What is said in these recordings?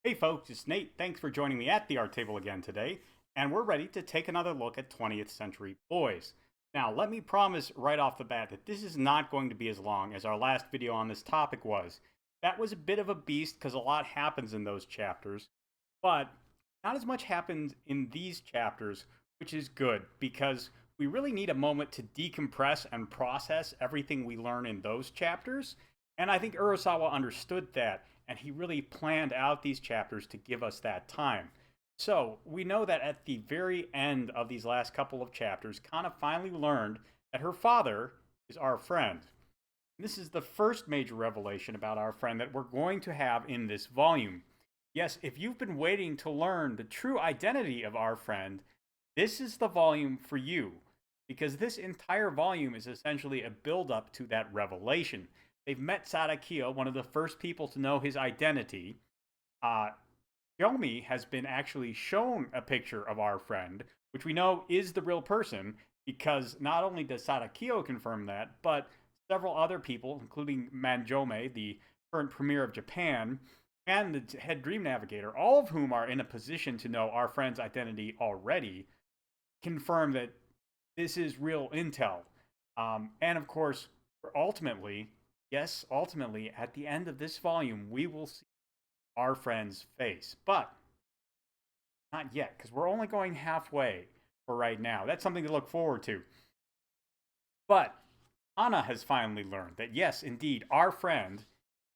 Hey folks, it's Nate. Thanks for joining me at the art table again today, and we're ready to take another look at 20th century boys. Now, let me promise right off the bat that this is not going to be as long as our last video on this topic was. That was a bit of a beast because a lot happens in those chapters, but not as much happens in these chapters, which is good because we really need a moment to decompress and process everything we learn in those chapters. And I think Urasawa understood that, and he really planned out these chapters to give us that time. So we know that at the very end of these last couple of chapters, Kana finally learned that her father is our friend. This is the first major revelation about our friend that we're going to have in this volume. Yes, if you've been waiting to learn the true identity of our friend, this is the volume for you, because this entire volume is essentially a build-up to that revelation. They've met Sadakiyo, one of the first people to know his identity. Yomi has been actually shown a picture of our friend, which we know is the real person, because not only does Sadakiyo confirm that, but several other people, including Manjome, the current premier of Japan, and the head dream navigator, all of whom are in a position to know our friend's identity already, confirm that this is real intel. And of course, ultimately, yes, ultimately, at the end of this volume, we will see our friend's face. But not yet, because we're only going halfway for right now. That's something to look forward to. But Anna has finally learned that, yes, indeed, our friend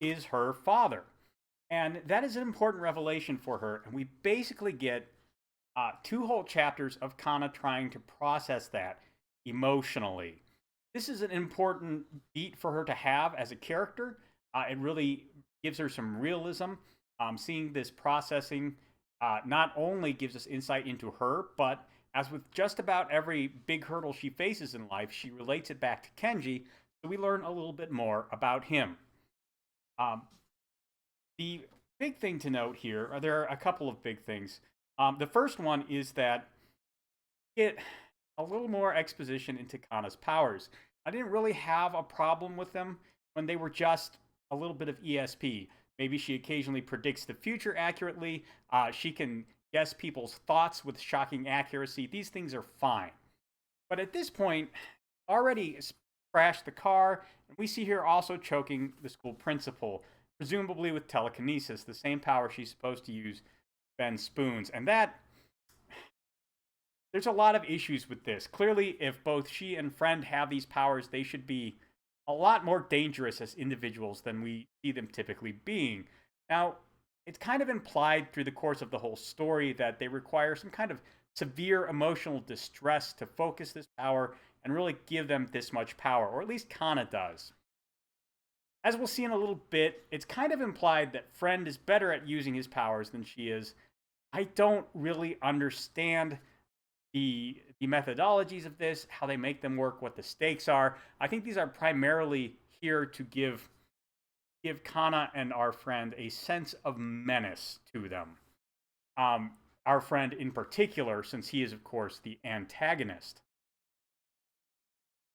is her father. And that is an important revelation for her. And we basically get two whole chapters of Kana trying to process that emotionally. This is an important beat for her to have as a character. It really gives her some realism. Seeing this processing not only gives us insight into her, but as with just about every big hurdle she faces in life, she relates it back to Kenji, so we learn a little bit more about him. The big thing to note here, there are a couple of big things. The first one is that get a little more exposition into Kana's powers. I didn't really have a problem with them when they were just a little bit of ESP. Maybe she occasionally predicts the future accurately. She can guess people's thoughts with shocking accuracy. These things are fine. But at this point, already crashed the car, and we see her also choking the school principal, presumably with telekinesis, the same power she's supposed to use to bend spoons. And that, there's a lot of issues with this. Clearly, if both she and Friend have these powers, they should be a lot more dangerous as individuals than we see them typically being. Now, it's kind of implied through the course of the whole story that they require some kind of severe emotional distress to focus this power and really give them this much power, or at least Kana does. As we'll see in a little bit, it's kind of implied that Friend is better at using his powers than she is. I don't really understand the methodologies of this, how they make them work, what the stakes are. I think these are primarily here to give Kana and our friend a sense of menace to them. Our friend in particular, since he is, of course, the antagonist.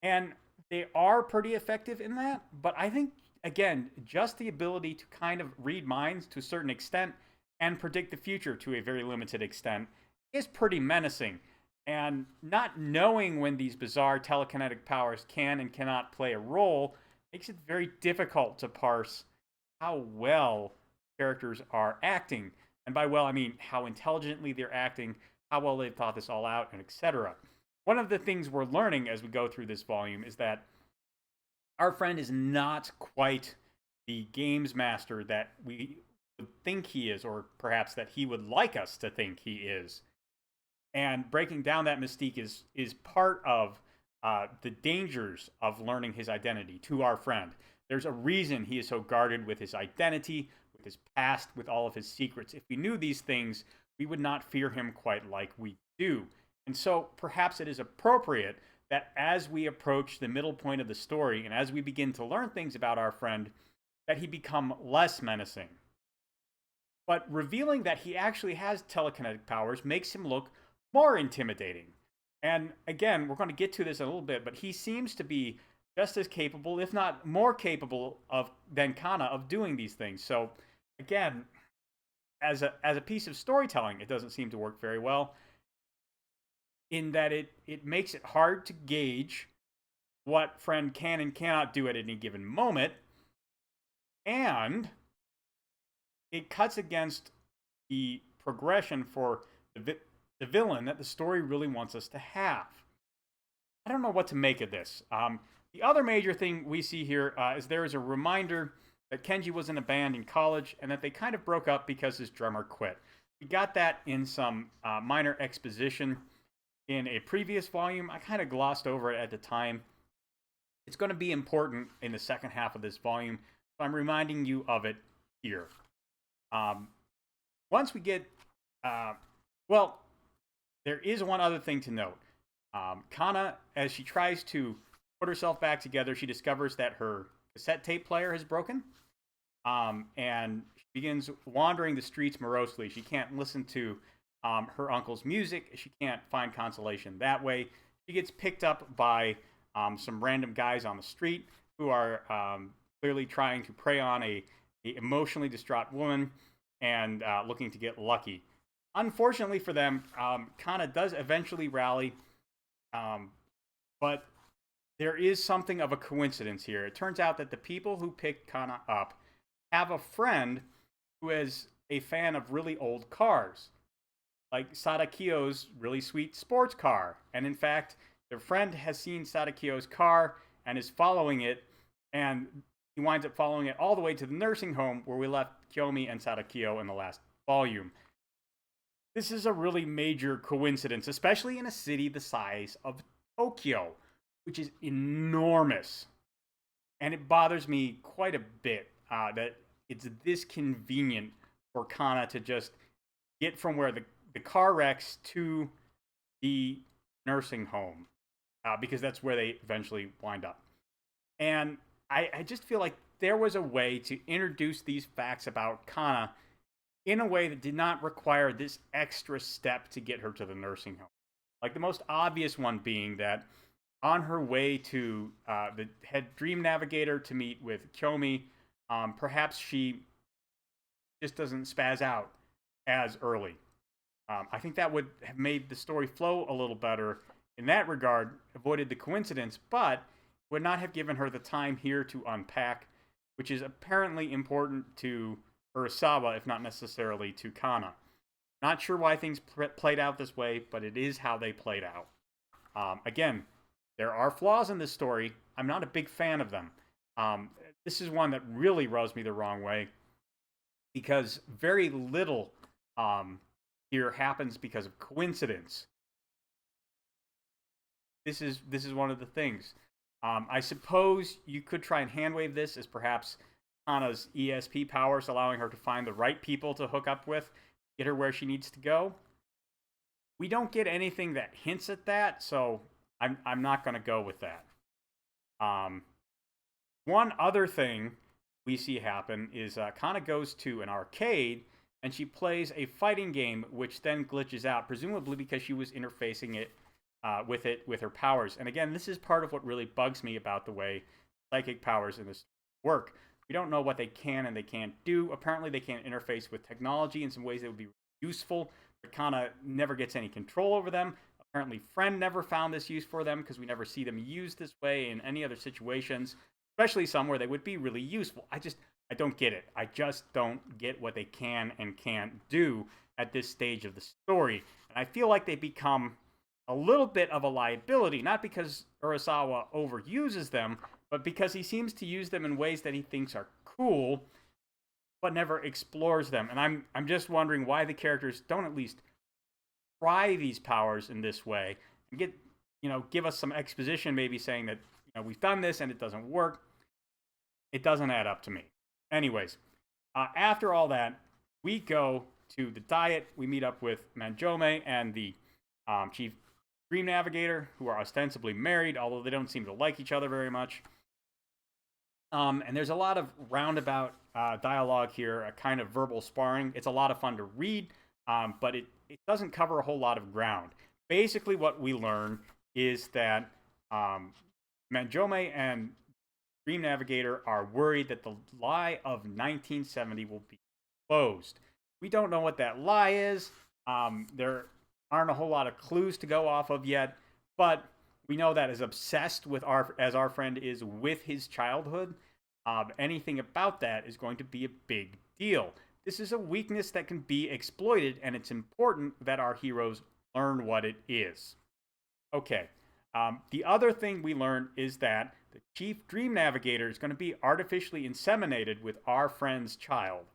And they are pretty effective in that, but I think, again, just the ability to kind of read minds to a certain extent and predict the future to a very limited extent is pretty menacing. And not knowing when these bizarre telekinetic powers can and cannot play a role makes it very difficult to parse how well characters are acting. And by well, I mean how intelligently they're acting, how well they've thought this all out, and etc. One of the things we're learning as we go through this volume is that our friend is not quite the games master that we would think he is, or perhaps that he would like us to think he is. And breaking down that mystique is part of the dangers of learning his identity to our friend. There's a reason he is so guarded with his identity, with his past, with all of his secrets. If we knew these things, we would not fear him quite like we do. And so perhaps it is appropriate that as we approach the middle point of the story and as we begin to learn things about our friend, that he become less menacing. But revealing that he actually has telekinetic powers makes him look more intimidating. And again, we're going to get to this in a little bit, but he seems to be just as capable, if not more capable than Kana of doing these things. So again, as a piece of storytelling, it doesn't seem to work very well, in that it makes it hard to gauge what friend can and cannot do at any given moment, and it cuts against the progression for the villain that the story really wants us to have. I don't know what to make of this. The other major thing we see here is there is a reminder that Kenji was in a band in college and that they kind of broke up because his drummer quit. We got that in some minor exposition in a previous volume. I kind of glossed over it at the time. It's going to be important in the second half of this volume, so I'm reminding you of it here. Once we get... well, there is one other thing to note. Kana, as she tries to put herself back together, she discovers that her cassette tape player has broken. And she begins wandering the streets morosely. She can't listen to her uncle's music. She can't find consolation that way. She gets picked up by some random guys on the street who are clearly trying to prey on a emotionally distraught woman and looking to get lucky. Unfortunately for them, Kana does eventually rally, but there is something of a coincidence here. It turns out that the people who picked Kana up have a friend who is a fan of really old cars, like Sadakio's really sweet sports car. And in fact, their friend has seen Sadakio's car and is following it, and he winds up following it all the way to the nursing home where we left Kiyomi and Sadakio in the last volume. This is a really major coincidence, especially in a city the size of Tokyo, which is enormous. And it bothers me quite a bit that it's this convenient for Kana to just get from where the car wrecks to the nursing home, because that's where they eventually wind up. And I just feel like there was a way to introduce these facts about Kana in a way that did not require this extra step to get her to the nursing home. Like the most obvious one being that on her way to the head dream navigator to meet with Kiyomi, perhaps she just doesn't spaz out as early. I think that would have made the story flow a little better in that regard, avoided the coincidence, but would not have given her the time here to unpack, which is apparently important to Urasawa, if not necessarily to Kana. Not sure why things played out this way, but it is how they played out. Again, there are flaws in this story. I'm not a big fan of them. This is one that really rubs me the wrong way, because very little here happens because of coincidence. This is one of the things. I suppose you could try and handwave this as perhaps Kana's ESP powers allowing her to find the right people to hook up with, get her where she needs to go. We don't get anything that hints at that, so I'm not going to go with that. One other thing we see happen is Kana goes to an arcade and she plays a fighting game, which then glitches out, presumably because she was interfacing it with her powers. And again, this is part of what really bugs me about the way psychic powers in this work. We don't know what they can and they can't do. Apparently, they can't interface with technology in some ways that would be useful, but Kana never gets any control over them. Apparently, Friend never found this use for them because we never see them used this way in any other situations, especially some where they would be really useful. I don't get it. I just don't get what they can and can't do at this stage of the story. And I feel like they become a little bit of a liability, not because Urasawa overuses them, but because he seems to use them in ways that he thinks are cool, but never explores them. And I'm just wondering why the characters don't at least try these powers in this way and give us some exposition, maybe saying that we've done this and it doesn't work. It doesn't add up to me. Anyways, after all that, we go to the diet. We meet up with Manjome and the chief dream navigator, who are ostensibly married, although they don't seem to like each other very much. And there's a lot of roundabout dialogue here, a kind of verbal sparring. It's a lot of fun to read, but it doesn't cover a whole lot of ground. Basically, what we learn is that Manjome and Dream Navigator are worried that the lie of 1970 will be exposed. We don't know what that lie is. There aren't a whole lot of clues to go off of yet, but we know that as obsessed with as our friend is with his childhood, anything about that is going to be a big deal. This is a weakness that can be exploited, and it's important that our heroes learn what it is. Okay. The other thing we learn is that the chief dream navigator is going to be artificially inseminated with our friend's child.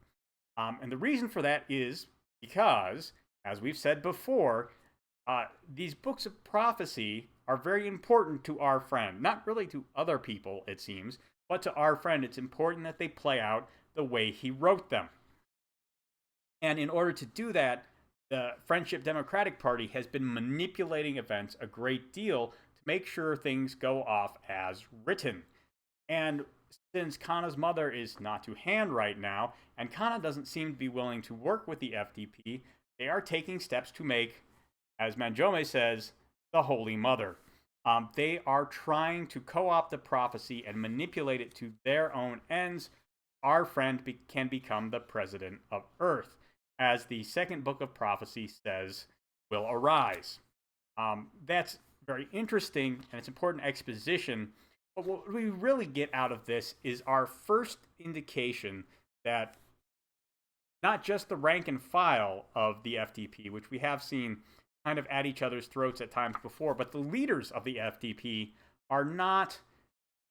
And the reason for that is because, as we've said before, these books of prophecy are very important to our friend. Not really to other people, it seems, but to our friend. It's important that they play out the way he wrote them. And in order to do that, the Friendship Democratic Party has been manipulating events a great deal to make sure things go off as written. And since Kana's mother is not to hand right now, and Kana doesn't seem to be willing to work with the FDP, they are taking steps to make, as Manjome says, the Holy Mother. They are trying to co-opt the prophecy and manipulate it to their own ends. Our friend can become the president of Earth, as the second book of prophecy says will arise. That's very interesting, and it's important exposition. But what we really get out of this is our first indication that not just the rank and file of the FDP, which we have seen kind of at each other's throats at times before, but the leaders of the FDP are not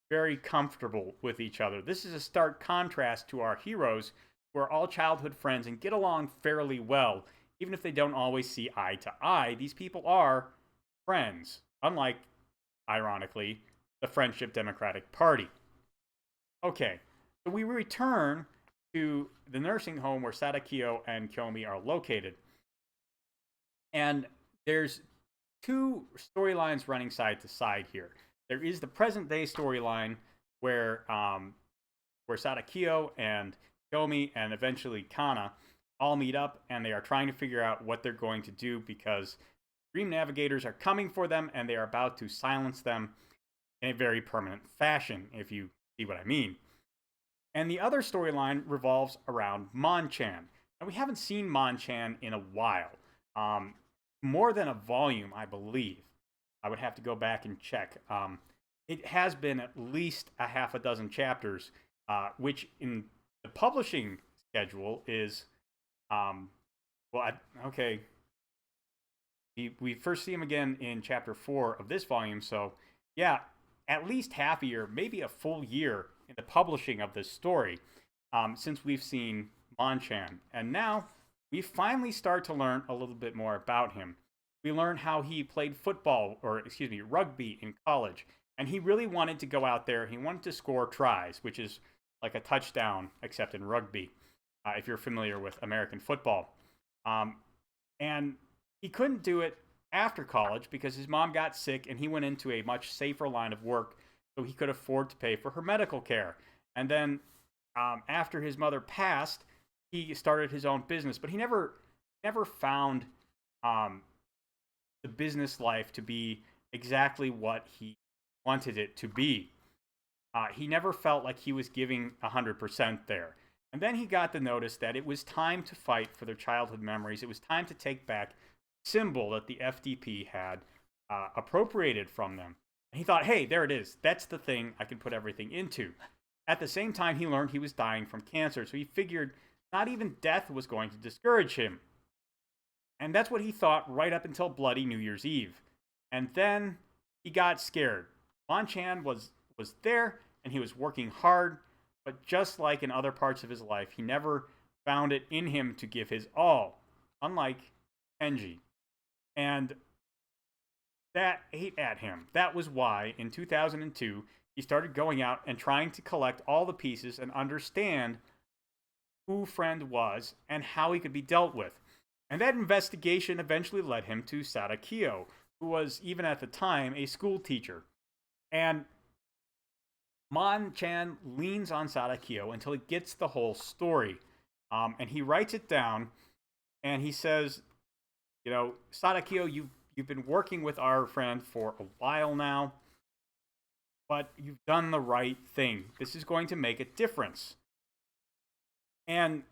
very comfortable with each other. This is a stark contrast to our heroes, who are all childhood friends and get along fairly well, even if they don't always see eye to eye. These people are friends, unlike, ironically, the Friendship Democratic Party. Okay, so we return to the nursing home where Sadakio and Kyomi are located. And there's two storylines running side to side here. There is the present day storyline where Sadakio and Kyomi and eventually Kana all meet up, and they are trying to figure out what they're going to do because Dream Navigators are coming for them and they are about to silence them in a very permanent fashion, if you see what I mean. And the other storyline revolves around Mon-chan. And we haven't seen Mon-chan in a while. More than a volume, I believe. I would have to go back and check. It has been at least a half a dozen chapters, which in the publishing schedule is, okay. We first see him again in chapter 4 of this volume, so yeah, at least half a year, maybe a full year in the publishing of this story, since we've seen Mon-chan. And now we finally start to learn a little bit more about him. We learn how he played rugby in college. And he really wanted to go out there. He wanted to score tries, which is like a touchdown, except in rugby, if you're familiar with American football. And he couldn't do it after college because his mom got sick and he went into a much safer line of work so he could afford to pay for her medical care. And then after his mother passed, he started his own business, but he never found the business life to be exactly what he wanted it to be. He never felt like he was giving 100% there. And then he got the notice that it was time to fight for their childhood memories. It was time to take back the symbol that the FDP had appropriated from them. And he thought, hey, there it is. That's the thing I can put everything into. At the same time, he learned he was dying from cancer, so he figured not even death was going to discourage him. And that's what he thought right up until bloody New Year's Eve. And then he got scared. Mon-chan was there, and he was working hard, but just like in other parts of his life, he never found it in him to give his all, unlike Kenji. And that ate at him. That was why, in 2002, he started going out and trying to collect all the pieces and understand who Friend was and how he could be dealt with. And that investigation eventually led him to Sadakio, who was, even at the time, a school teacher. And Mon-chan leans on Sadakio until he gets the whole story. And he writes it down, and he says, Sadakio, you've been working with our friend for a while now, but you've done the right thing. This is going to make a difference. And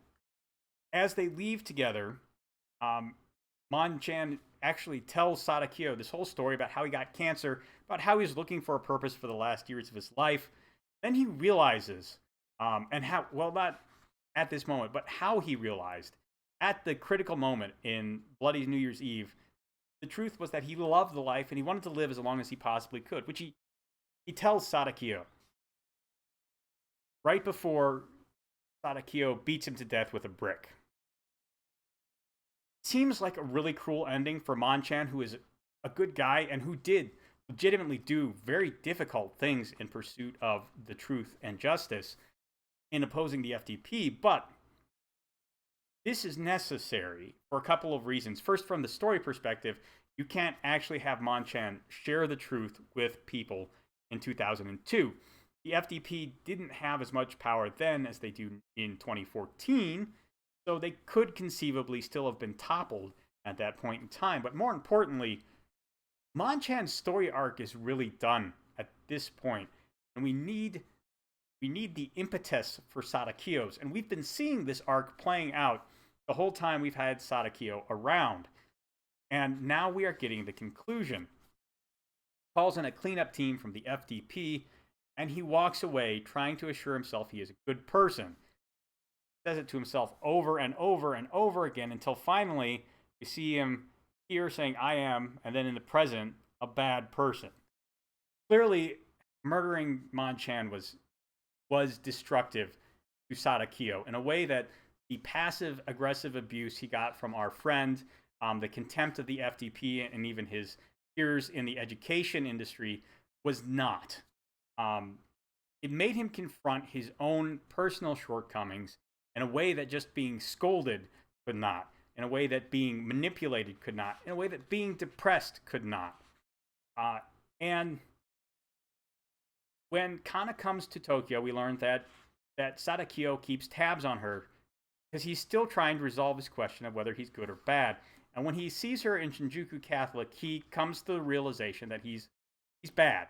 As they leave together, um, Mon-chan actually tells Sadakio this whole story about how he got cancer, about how he was looking for a purpose for the last years of his life. Then he realizes, and how, well, not at this moment, but how he realized at the critical moment in Bloody New Year's Eve, the truth was that he loved the life and he wanted to live as long as he possibly could, which he tells Sadakio right before Sadakio beats him to death with a brick. Seems like a really cruel ending for Mon-chan, who is a good guy and who did legitimately do very difficult things in pursuit of the truth and justice in opposing the FDP, but this is necessary for a couple of reasons. First, from the story perspective, you can't actually have Mon-chan share the truth with people in 2002. The FDP didn't have as much power then as they do in 2014, so they could conceivably still have been toppled at that point in time. But more importantly, Mon-chan's story arc is really done at this point, and we need the impetus for Sadakio's, and we've been seeing this arc playing out the whole time we've had Sadakio around. And now we are getting the conclusion. Calls in a cleanup team from the FDP, and he walks away trying to assure himself he is a good person. Says it to himself over and over and over again until finally we see him here saying, I am, and then in the present, a bad person. Clearly, murdering Mon-chan was destructive to Sadakio in a way that the passive-aggressive abuse he got from our friend, the contempt of the FDP, and even his peers in the education industry was not. It made him confront his own personal shortcomings in a way that just being scolded could not, in a way that being manipulated could not, in a way that being depressed could not. And when Kana comes to Tokyo, we learned that Sadakio keeps tabs on her because he's still trying to resolve his question of whether he's good or bad. And when he sees her in Shinjuku Catholic, he comes to the realization that he's bad.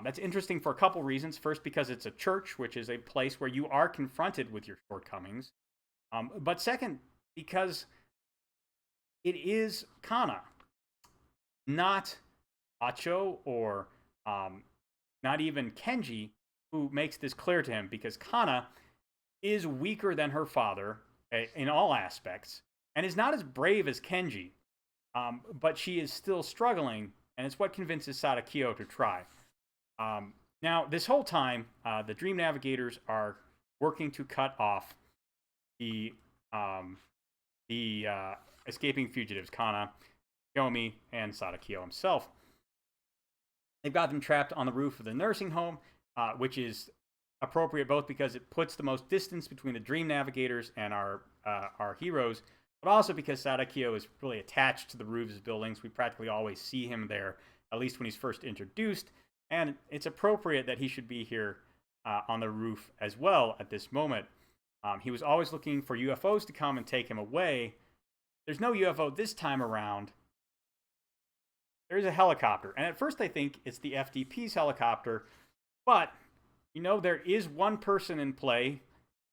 That's interesting for a couple reasons. First, because it's a church, which is a place where you are confronted with your shortcomings. But second, because it is Kana, not Acho or not even Kenji, who makes this clear to him, because Kana is weaker than her father in all aspects and is not as brave as Kenji, but she is still struggling, and it's what convinces Sadakio to try. Now, this whole time, the Dream Navigators are working to cut off the escaping fugitives, Kana, Yomi, and Sadakio himself. They've got them trapped on the roof of the nursing home, which is appropriate both because it puts the most distance between the Dream Navigators and our heroes, but also because Sadakio is really attached to the roofs of buildings. We practically always see him there, at least when he's first introduced. And it's appropriate that he should be here on the roof as well at this moment. He was always looking for UFOs to come and take him away. There's no UFO this time around. There's a helicopter. And at first I think it's the FDP's helicopter. But, there is one person in play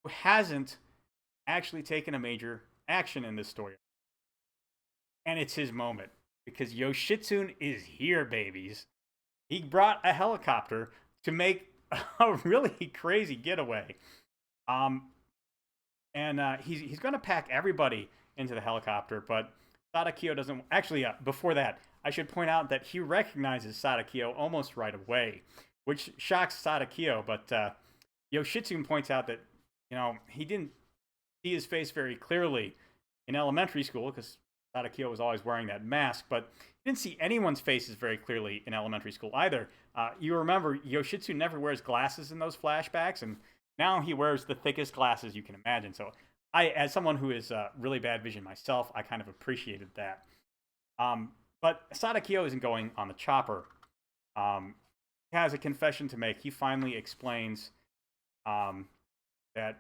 who hasn't actually taken a major action in this story. And it's his moment. Because Yoshitsune is here, babies. He brought a helicopter to make a really crazy getaway. He's going to pack everybody into the helicopter, but Sadakio doesn't... Actually, before that, I should point out that he recognizes Sadakio almost right away, which shocks Sadakio, but Yoshitsune points out that, he didn't see his face very clearly in elementary school, because Sadakio was always wearing that mask, but he didn't see anyone's faces very clearly in elementary school either. You remember, Yoshitsune never wears glasses in those flashbacks, and now he wears the thickest glasses you can imagine. So as someone who is really bad vision myself, I kind of appreciated that. But Sadakio isn't going on the chopper. He has a confession to make. He finally explains that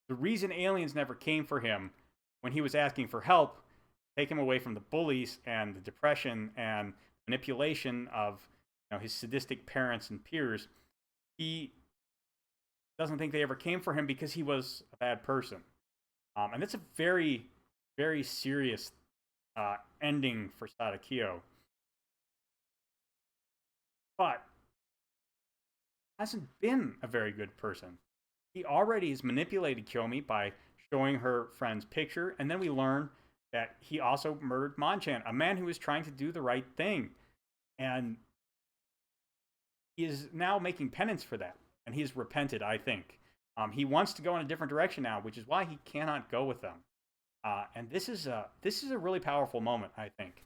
the reason aliens never came for him when he was asking for help, take him away from the bullies and the depression and manipulation of his sadistic parents and peers, he doesn't think they ever came for him because he was a bad person. And it's a very, very serious ending for Sadakio. But hasn't been a very good person. He already has manipulated Kyomi by showing her friend's picture, and then we learn that he also murdered Monchan, a man who was trying to do the right thing. And he is now making penance for that, and he has repented, I think. He wants to go in a different direction now, which is why he cannot go with them. And this is a really powerful moment, I think.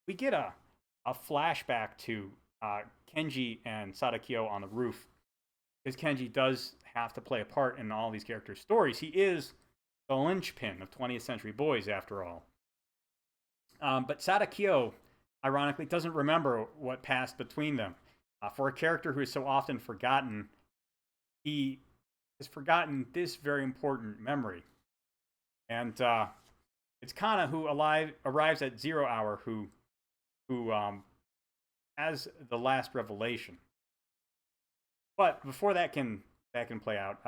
We get a flashback to Kenji and Sadakio on the roof, because Kenji does have to play a part in all these characters' stories. He is the linchpin of 20th Century Boys, after all. But Sadakio, ironically, doesn't remember what passed between them. For a character who is so often forgotten, he has forgotten this very important memory. And it's Kana who arrives at 0 Hour who has the last revelation. But before that can play out,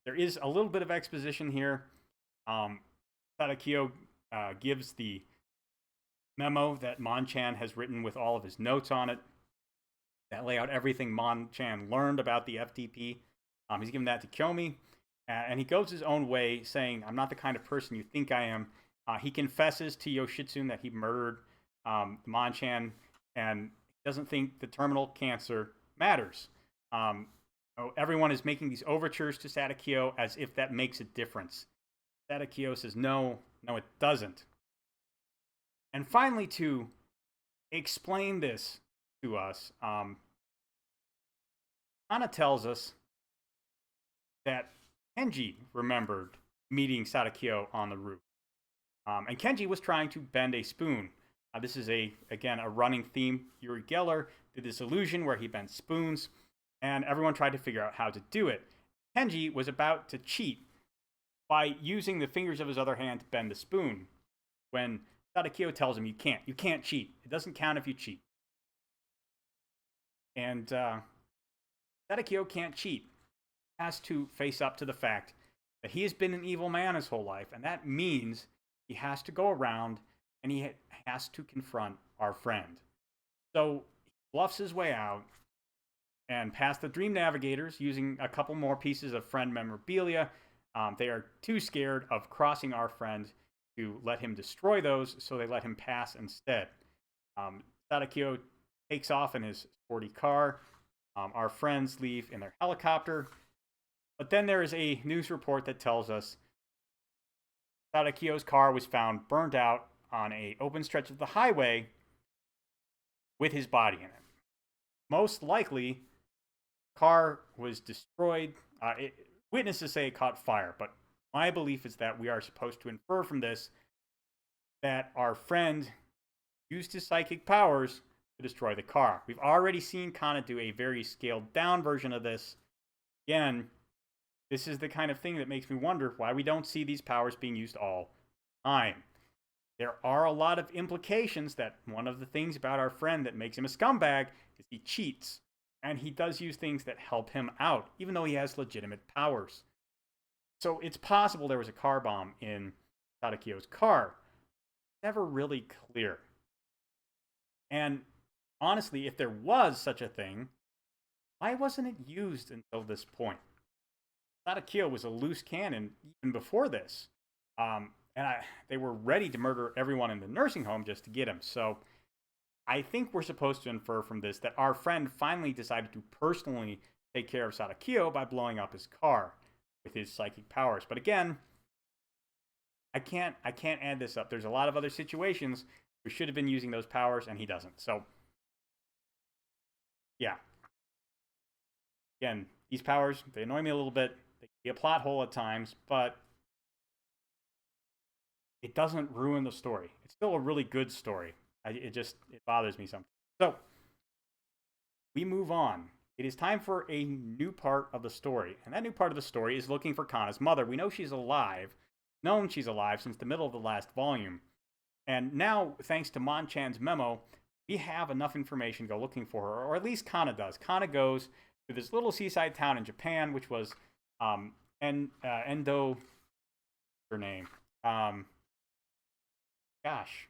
there is a little bit of exposition here. Sadakio gives the memo that Monchan has written with all of his notes on it that lay out everything Monchan learned about the FTP. He's given that to Kyomi, and he goes his own way, saying, "I'm not the kind of person you think I am." He confesses to Yoshitsune that he murdered Monchan, and doesn't think the terminal cancer matters. Everyone is making these overtures to Sadakio as if that makes a difference. Sadakio says, no, it doesn't. And finally, to explain this to us, Anna tells us that Kenji remembered meeting Sadakio on the roof. And Kenji was trying to bend a spoon. This is, again, a running theme. Yuri Geller did this illusion where he bent spoons, and everyone tried to figure out how to do it. Kenji was about to cheat by using the fingers of his other hand to bend the spoon, when Sadakio tells him, you can't cheat. It doesn't count if you cheat. And Sadakio can't cheat. He has to face up to the fact that he has been an evil man his whole life, and that means he has to go around and he has to confront our friend. So he bluffs his way out and past the Dream Navigators using a couple more pieces of friend memorabilia. They are too scared of crossing our friend to let him destroy those, so they let him pass instead. Sadakio takes off in his sporty car. Our friends leave in their helicopter. But then there is a news report that tells us Sadakio's car was found burned out on an open stretch of the highway with his body in it. Most likely, the car was destroyed. Witnesses say it caught fire, but my belief is that we are supposed to infer from this that our friend used his psychic powers to destroy the car. We've already seen Kana do a very scaled down version of this. Again, this is the kind of thing that makes me wonder why we don't see these powers being used all the time. There are a lot of implications that one of the things about our friend that makes him a scumbag is he cheats. And he does use things that help him out, even though he has legitimate powers. So it's possible there was a car bomb in Sadakio's car. Never really clear. And honestly, if there was such a thing, why wasn't it used until this point? Sadakio was a loose cannon even before this. They were ready to murder everyone in the nursing home just to get him. So I think we're supposed to infer from this that our friend finally decided to personally take care of Sadakio by blowing up his car with his psychic powers. But again, I can't add this up. There's a lot of other situations who should have been using those powers, and he doesn't. So, yeah. Again, these powers, they annoy me a little bit. They can be a plot hole at times, but it doesn't ruin the story. It's still a really good story. It bothers me sometimes. So, we move on. It is time for a new part of the story. And that new part of the story is looking for Kana's mother. We know she's alive. Known she's alive since the middle of the last volume. And now, thanks to Monchan's memo, we have enough information to go looking for her. Or at least Kana does. Kana goes to this little seaside town in Japan, which was Endo, her name. Um, Gosh,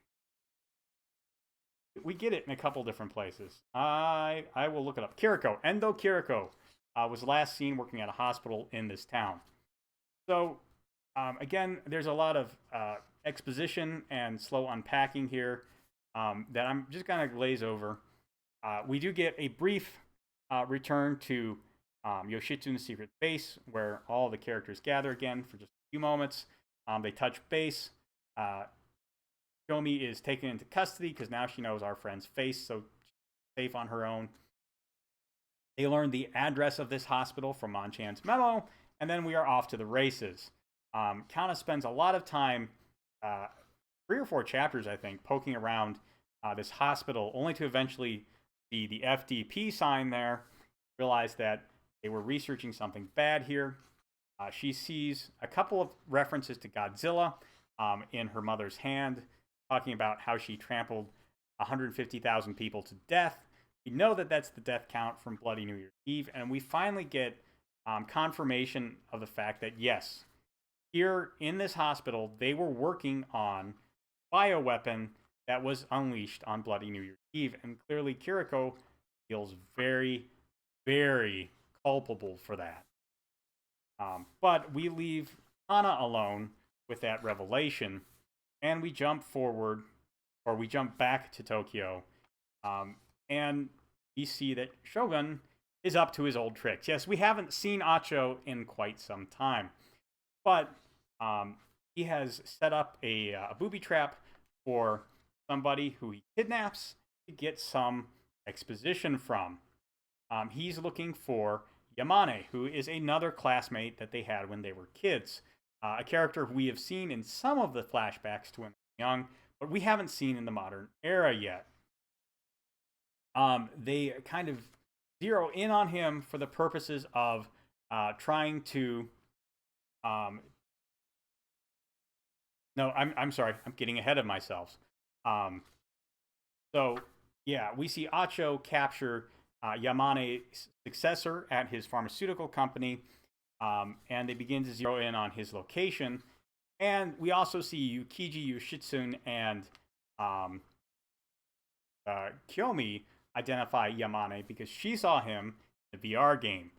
we get it in a couple different places. I will look it up. Kiriko, Endo Kiriko, was last seen working at a hospital in this town. So again, there's a lot of exposition and slow unpacking here that I'm just gonna glaze over. We do get a brief return to Yoshitsune's secret base, where all the characters gather again for just a few moments. They touch base. Uh, Shomi is taken into custody because now she knows our friend's face, so she's safe on her own. They learn the address of this hospital from Monchan's memo, and then we are off to the races. Kana spends a lot of time, 3 or 4 chapters, I think, poking around this hospital, only to eventually see the FDP sign there, realize that they were researching something bad here. She sees a couple of references to Godzilla in her mother's hand, talking about how she trampled 150,000 people to death. We know that that's the death count from Bloody New Year's Eve, and we finally get confirmation of the fact that, yes, here in this hospital, they were working on a bioweapon that was unleashed on Bloody New Year's Eve, and clearly Kiriko feels very, very culpable for that. But we leave Kana alone with that revelation, and we jump forward, or we jump back to Tokyo, and we see that Shogun is up to his old tricks. Yes, we haven't seen Acho in quite some time, but he has set up a booby trap for somebody who he kidnaps to get some exposition from. He's looking for Yamane, who is another classmate that they had when they were kids. A character we have seen in some of the flashbacks to when they were young, but we haven't seen in the modern era yet. They kind of zero in on him for the purposes of trying to. No, I'm sorry. I'm getting ahead of myself. So yeah, we see Acho capture Yamane's successor at his pharmaceutical company, and they begin to zero in on his location. And we also see Yukiji Yoshitsune and Kiyomi identify Yamane because she saw him in the VR game.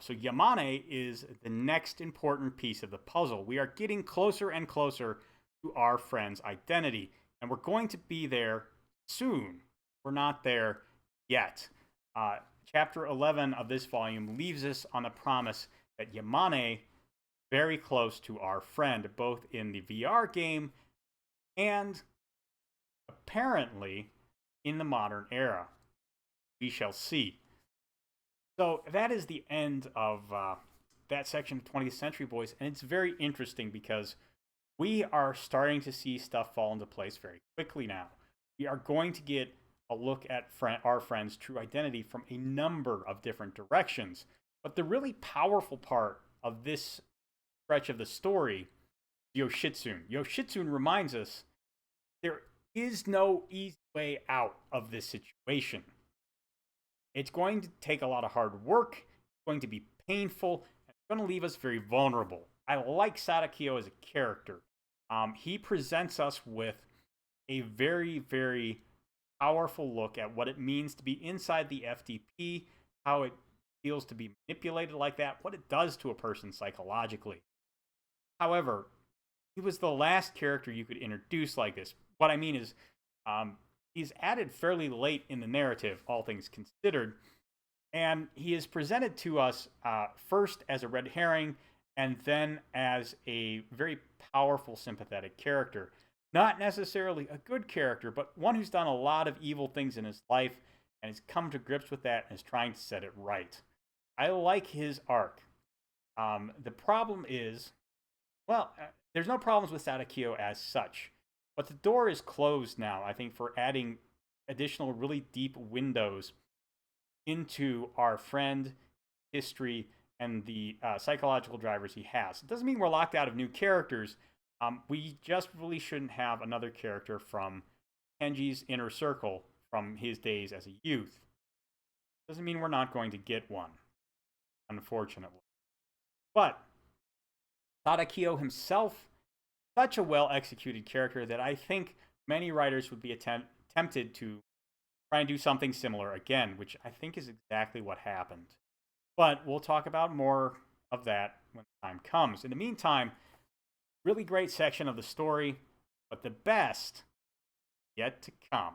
So Yamane is the next important piece of the puzzle. We are getting closer and closer to our friend's identity, and we're going to be there soon. We're not there yet. Chapter 11 of this volume leaves us on the promise that Yamane is very close to our friend, both in the VR game and apparently in the modern era. We shall see. So that is the end of that section of 20th Century Boys, and it's very interesting because we are starting to see stuff fall into place very quickly now. We are going to get a look at our friend's true identity from a number of different directions. But the really powerful part of this stretch of the story is Yoshitsune. Yoshitsune reminds us there is no easy way out of this situation. It's going to take a lot of hard work, it's going to be painful, and it's going to leave us very vulnerable. I like Sadakio as a character. He presents us with a very, very powerful look at what it means to be inside the FDP, how it feels to be manipulated like that, what it does to a person psychologically. However, he was the last character you could introduce like this. What I mean is, he's added fairly late in the narrative, all things considered, and he is presented to us first as a red herring and then as a very powerful, sympathetic character. Not necessarily a good character, but one who's done a lot of evil things in his life and has come to grips with that and is trying to set it right. I like his arc. The problem is, well, there's no problems with Sadakio as such, but the door is closed now, I think, for adding additional really deep windows into our friend, history, and the psychological drivers he has. It doesn't mean we're locked out of new characters. We just really shouldn't have another character from Kenji's inner circle from his days as a youth. Doesn't mean we're not going to get one, unfortunately. But Tadakio himself, such a well-executed character that I think many writers would be tempted to try and do something similar again, which I think is exactly what happened. But we'll talk about more of that when the time comes. In the meantime, really great section of the story, but the best yet to come.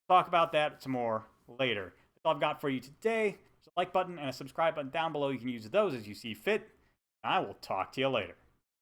Talk about that some more later. That's all I've got for you today. There's a like button and a subscribe button down below. You can use those as you see fit. I will talk to you later.